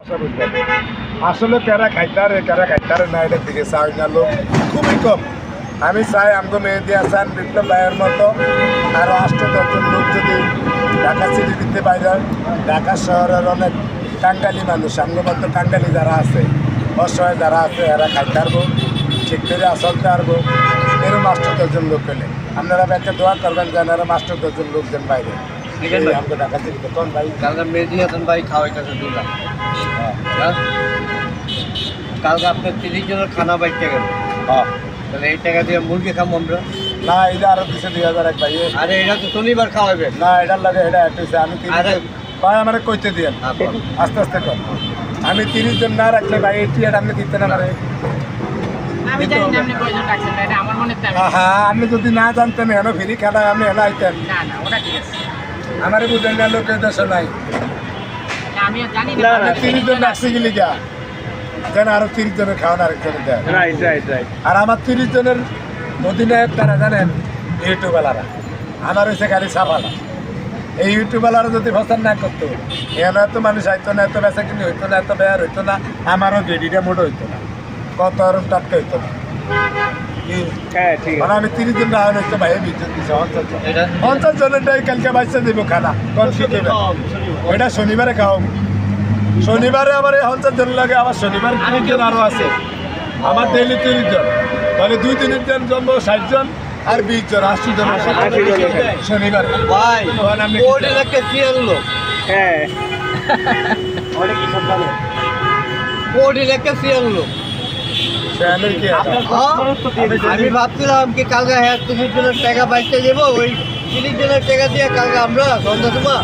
আসলে কারা খাইতারে না এটার দিকে চাই না লোক খুবই কম। আমি চাই আমাকে মেহেদি হাসান বিপ্লব ভাইয়ের মতো আরও ৮-১০ লোক যদি ঢাকা সিটি দিতে বাইরে, ঢাকা শহরের অনেক কাঙ্গালি মানুষ, আমার মতো কাঙ্গালি যারা আছে, অসহায় যারা আছে, এরা খাইতে পারবো, ঠিক করে আসলতে পারবো। এরও ৮-১০ লোক পেলে আপনারা একটা দোয়া করবেন যেন আরও ৮-১০ লোকজন বাইরে আমাকে ঢাকা সিটিতে কোন ভাই কালকে মেহেদি হাসান ভাই খাওয়াইতেছে দুটা। কালকে আপনার ৩০ জনের খানা বাইতে গেল, তাহলে এই টাকা দিয়ে মুরগি খাবো আমরা না, এটা আরো কিছু ২০০০ এক ভাই। আরে এটা তো শনিবার খাওয়াবে না, এটার লাগে এটা একটা আমি ভাই আমার কইতে দিয়েন আস্তে আস্তে কর। আমি ৩০ জন না রাখলে ভাই এই টিয়াটা আপনি দিতেন আমারে। আমি জানি না আপনি কয়জন রাখছেন, এটা আমার মনে হয় হ্যাঁ, আপনি যদি না জানতেন এনো ফ্রি খেলা আপনি এনো আইতেন। না না ওটা ঠিক আছে, আমারে বুঝেন না, লোকের দেশ নাই। না আমি জানি না। আমি ৩০ জন রাখছি গেলি গা যেন আরো ৩০ জনের খাওয়ান আরেকজনের দেয়। আর আমার ৩০ জনের অধিনায়ক তারা জানেন ইউটিউবালারা, আমার হয়েছে গাড়ি সাফালা। এই ইউটিউবালারা যদি ফসান না করতো এখানে এত মানুষ আইতো না, এত বেচা কিনি হইতো না, এত বেয়ার হইতো না, আমারও গেডিটা মোটো হইতো না, কত আরম টাটকা হইতো না। মানে আমি 30 জন রাখা হইতো ভাই বিদ্যুৎ দিচ্ছে 50 জনেরটাই কালকে বাচ্চা দিব খানা ওইটা শনিবারে খাও। শনিবারে আবার এই 50 জন লাগে, আবার শনিবার 30 জন আরও আছে। আমার ডেইলি 30 জন, তাহলে 2-3 জন জন্ম 60 জন আর 20 জন 80 জন শনিবার ভাই। আপনি ওটা একটা সিরিয়াল লোক, হ্যাঁ ওটা একটা সিরিয়াল লোক। আমি ভাবছিলাম কি কালকে হ্যাঁ 30 জনের টাকা বাইতে যাবো, ওই 30 জনের টাকা দিয়ে কালকে আমরা সন্ধ্যা সময়